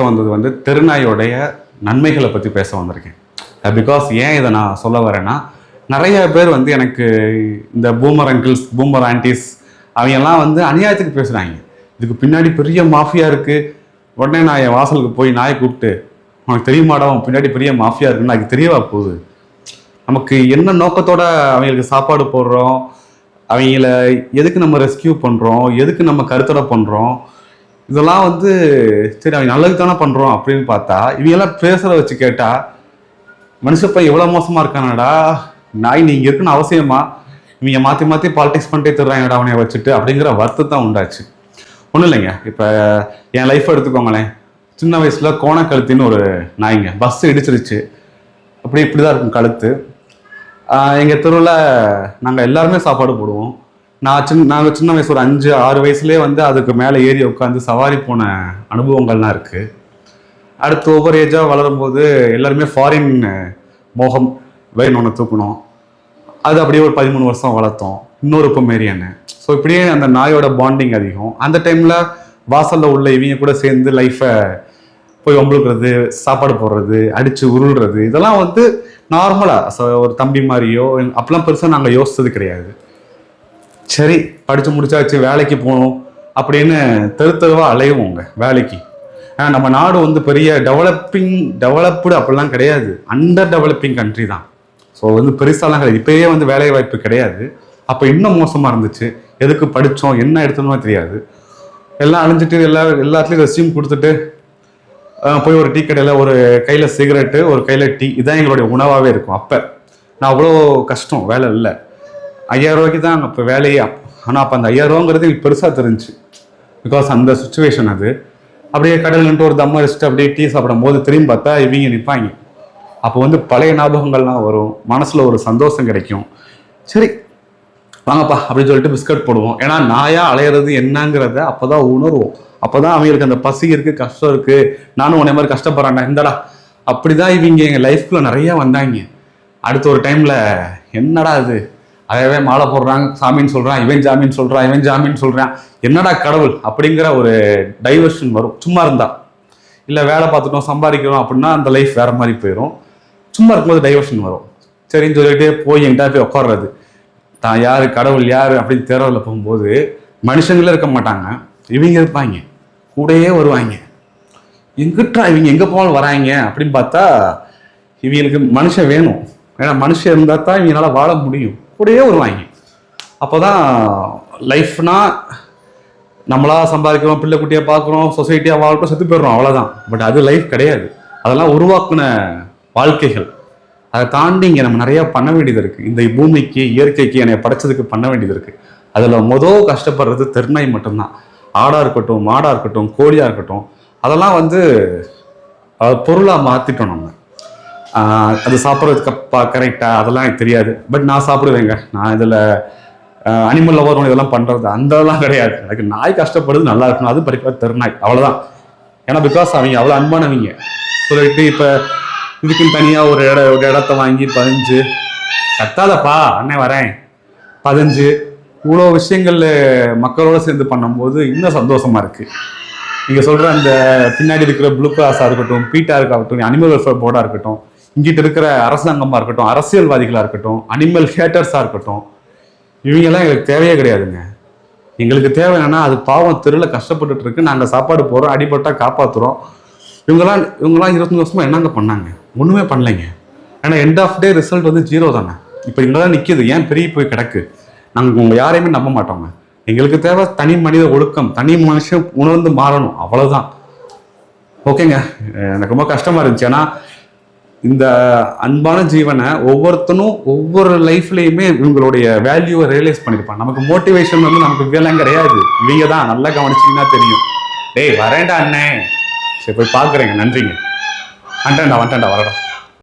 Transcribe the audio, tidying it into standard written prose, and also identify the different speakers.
Speaker 1: வந்தது வந்து தெருநாயோடைய நன்மைகளை பற்றி பேச வந்திருக்கேன். பிகாஸ் ஏன் இதை நான் சொல்ல வரேன்னா, நிறைய பேர் வந்து எனக்கு இந்த பூமர் அங்கிள்ஸ், பூமர் ஆன்டிஸ் அவங்கெல்லாம் வந்து அநியாயத்துக்கு பேசுகிறாங்க. இதுக்கு பின்னாடி பெரிய மாஃபியா இருக்குது. உடனே நான் என் வாசலுக்கு போய் நாயை கூப்பிட்டு, உனக்கு தெரியுமாடா அவன் பின்னாடி பெரிய மாஃபியா இருக்குன்னு அதுக்கு தெரியவா போகுது? நமக்கு என்ன நோக்கத்தோட அவங்களுக்கு சாப்பாடு போடுறோம், அவங்கள எதுக்கு நம்ம ரெஸ்கியூ பண்ணுறோம், எதுக்கு நம்ம கருத்தடை பண்ணுறோம், இதெல்லாம் வந்து சரி அவங்க நல்லதுக்கு தானே பண்ணுறோம் அப்படின்னு பார்த்தா, இவங்கெல்லாம் பேசுகிற வச்சு கேட்டால் மனுஷப்பா எவ்வளோ மோசமாக இருக்கானடா, நாய் நீ இங்கே இருக்குன்னு அவசியமா, இவங்க மாற்றி மாற்றி பாலிடிக்ஸ் பண்ணிட்டே தர்றாங்கடா அவனைய வச்சுட்டு அப்படிங்கிற வருத்தம் தான் உண்டாச்சு. ஒன்றும் இல்லைங்க, இப்போ என் லைஃப்பை எடுத்துக்கோங்களேன். சின்ன வயசில் கோணக்கழுத்தின்னு ஒரு நாய்ங்க பஸ் இடிச்சிருச்சு. இப்படி தான் இருக்கும் கழுத்து. எங்கள் தெருவில் நாங்கள் எல்லாருமே சாப்பாடு போடுவோம். நாங்கள் சின்ன வயசு ஒரு 5-6 வயசுலேயே வந்து அதுக்கு மேலே ஏறி உட்காந்து சவாரி போன அனுபவங்கள்லாம் இருக்குது. அடுத்து ஒவ்வொரு ஏஜாக வளரும்போது எல்லாருமே ஃபாரின் மோகம் வேணும் ஒன்று தூக்கணும். அது அப்படியே ஒரு 13 வருஷம் வளர்த்தோம். இன்னொரு இப்போ மேரியானு. ஸோ இப்படியே அந்த நாயோட பாண்டிங் அதிகம். அந்த டைமில் வாசலில் உள்ள இவங்க கூட சேர்ந்து லைஃப்பை போய் வம்புழுக்கிறது, சாப்பாடு போடுறது, அடித்து உருள்றது, இதெல்லாம் வந்து நார்மலாக ஒரு தம்பி மாதிரியோ அப்பெல்லாம் பெருசாக நாங்கள் யோசித்தது கிடையாது. சரி படித்து முடிச்சாச்சு வேலைக்கு போகணும் அப்படின்னு தெருவாக அலையுவோங்க வேலைக்கு. ஏன்னா நம்ம நாடு வந்து பெரிய டெவலப்டு அப்படிலாம் கிடையாது, அண்டர் டெவலப்பிங் கண்ட்ரி தான். ஸோ வந்து பெருசாலாம் கிடையாது. இப்போயே வந்து வேலை வாய்ப்பு கிடையாது. அப்போ இன்னும் மோசமாக இருந்துச்சு. எதுக்கு படித்தோம், என்ன எடுத்தோம்னு தெரியாது. எல்லாம் அழிஞ்சிட்டு எல்லாத்துலேயும் ரெஸ்யூம் கொடுத்துட்டு போய் ஒரு டீ கடையில் ஒரு கையில் சிகரெட்டு, ஒரு கையில் டீ, இதுதான் எங்களுடைய உணவாகவே இருக்கும். அப்போ நான் அவ்வளோ கஷ்டம், வேலை இல்லை. 5000 ரூபாய்க்கு தான் இப்போ வேலையே. ஆனால் அப்போ அந்த 5000 ரூபாங்கிறது எனக்கு பெருசாக தெரிஞ்சு. பிகாஸ் அந்த சுச்சுவேஷன் அது. அப்படியே கடல்ன்ட்டு ஒரு தம்ம அடிச்சுட்டு அப்படியே டீ சாப்பிடும் போது திரும்பி பார்த்தா இவங்க நிற்பாங்க. அப்போ வந்து பழைய ஞாபகங்கள்லாம் வரும், மனசில் ஒரு சந்தோஷம் கிடைக்கும். சரி வாங்கப்பா அப்படின்னு சொல்லிட்டு பிஸ்கட் போடுவோம். ஏன்னா நாயா அலையிறது என்னங்கிறத அப்போ தான் உணர்வோம். அப்போ தான் அவங்களுக்கு அந்த பசி இருக்குது, கஷ்டம் இருக்குது, நானும் உன்னை மாதிரி கஷ்டப்படுறேன்டா இந்தடா. அப்படி தான் இவங்க எங்கள் லைஃப்குள்ளே நிறையா வந்தாங்க. அடுத்த ஒரு டைமில் என்னடா இது, அதவே மாலை போடுறாங்க, சாமின்னு சொல்கிறான், இவன் ஜாமீன் சொல்கிறான், இவன் ஜாமீன் சொல்கிறான், என்னடா கடவுள் அப்படிங்கிற ஒரு டைவர்ஷன் வரும். சும்மா இருந்தா இல்லை வேலை பார்த்துட்டோம் சம்பாதிக்கிறோம் அப்படின்னா அந்த லைஃப் வேறு மாதிரி போயிடும். சும்மா இருக்கும்போது டைவர்ஷன் வரும். சரின்னு சொல்லிட்டு போய் எங்கிட்ட போய் உட்காடுறது, தான் யார் கடவுள் யார் அப்படின்னு தேர்வில் போகும்போது மனுஷங்களே இருக்க மாட்டாங்க, இவங்க இருப்பாங்க, கூடயே வருவாங்க. எங்கிட்டா இவங்க எங்கே போனாலும் வராங்க அப்படின்னு பார்த்தா இவங்களுக்கு மனுஷன் வேணும். ஏன்னா மனுஷன் இருந்தால் தான் இவங்களால வாழ முடியும். கூடயே வருவாங்க. அப்போ தான் லைஃப்னா நம்மளா சம்பாதிக்கிறோம், பிள்ளை குட்டியாக பார்க்குறோம், சொசைட்டியாக வாழ்க்கிறோம், செத்து போயிடுறோம், அவ்வளோதான். பட் அது லைஃப் கிடையாது. அதெல்லாம் உருவாக்குன வாழ்க்கைகள். அதை தாண்டி இங்கே நம்ம நிறையா பண்ண வேண்டியது இருக்குது. இந்த பூமிக்கு, இயற்கைக்கு, என்னை படைச்சதுக்கு பண்ண வேண்டியது இருக்குது. அதில் கஷ்டப்படுறது தெருநாய் மட்டும்தான். ஆடாக இருக்கட்டும், மாடாக இருக்கட்டும், கோழியாக இருக்கட்டும், அதெல்லாம் வந்து பொருளாக மாற்றிட்டோம் நம்ம. அது சாப்பிட்றதுக்கு கரெக்டாக அதெல்லாம் எனக்கு தெரியாது. பட் நான் சாப்பிடுவேங்க. நான் இதில் அனிமல் லவர் இதெல்லாம் பண்ணுறது அந்தெல்லாம் கிடையாது. எனக்கு நாய் கஷ்டப்படுறது நல்லா இருக்கணும், அது பறிப்பாக தெருநாய், அவ்வளோதான். ஏன்னா பிகாஸ் அவங்க அவ்வளோ அன்பானவங்க சொல்லிட்டு இப்போ இதுக்குன்னு தனியாக ஒரு இடத்த வாங்கி 15 கத்தாதப்பா அண்ணன் வரேன் 15 இவ்வளோ விஷயங்கள் மக்களோட சேர்ந்து பண்ணும்போது இன்னும் சந்தோஷமா இருக்கு. நீங்கள் சொல்கிற அந்த பின்னாடி இருக்கிற ப்ளூ கிராஸாக இருக்கட்டும், பீட்டா இருக்கட்டும், அனிமல் வெல்ஃபேர் போர்டாக இருக்கட்டும், இங்கிட்ட இருக்கிற அரசாங்கமாக இருக்கட்டும், அரசியல்வாதிகளாக இருக்கட்டும், அனிமல் ஹேட்டர்ஸாக இருக்கட்டும், இவங்கெல்லாம் எங்களுக்கு தேவையே கிடையாதுங்க. எங்களுக்கு தேவை என்னன்னா, அது பாவம் தெருவில் கஷ்டப்பட்டுட்டு இருக்கு, நாங்கள் சாப்பாடு போகிறோம், அடிபட்டா காப்பாற்றுறோம். இவங்கெல்லாம் 25 வருஷமா என்னங்க பண்ணாங்க? ஒன்றுமே பண்ணலைங்க. ஏன்னா எண்ட் ஆஃப் டே ரிசல்ட் வந்து 0 தானே. இப்போ இங்கெல்லாம் நிற்கிது, ஏன் பெரிய போய் கிடக்கு? நாங்கள் உங்கள் யாரையுமே நம்ப மாட்டோங்க. எங்களுக்கு தேவை தனி மனித ஒழுக்கம், தனி மனுஷன் உணர்ந்து மாறணும், அவ்வளோதான். ஓகேங்க, எனக்கு ரொம்ப கஷ்டமாக இருந்துச்சு. ஏன்னா இந்த அன்பான ஜீவனை ஒவ்வொருத்தனும் ஒவ்வொரு லைஃப்லேயுமே இவங்களுடைய வேல்யூவை ரியலைஸ் பண்ணியிருப்பாங்க. நமக்கு மோட்டிவேஷன் வந்து நமக்கு இதெல்லாம் கிடையாது. இவங்க தான் நல்லா கவனிச்சிங்கன்னா தெரியும். டேய் வரேன்டா அண்ணே, சரி போய் பார்க்குறேங்க, நன்றிங்க, வந்துட்டேன்டா வரடா.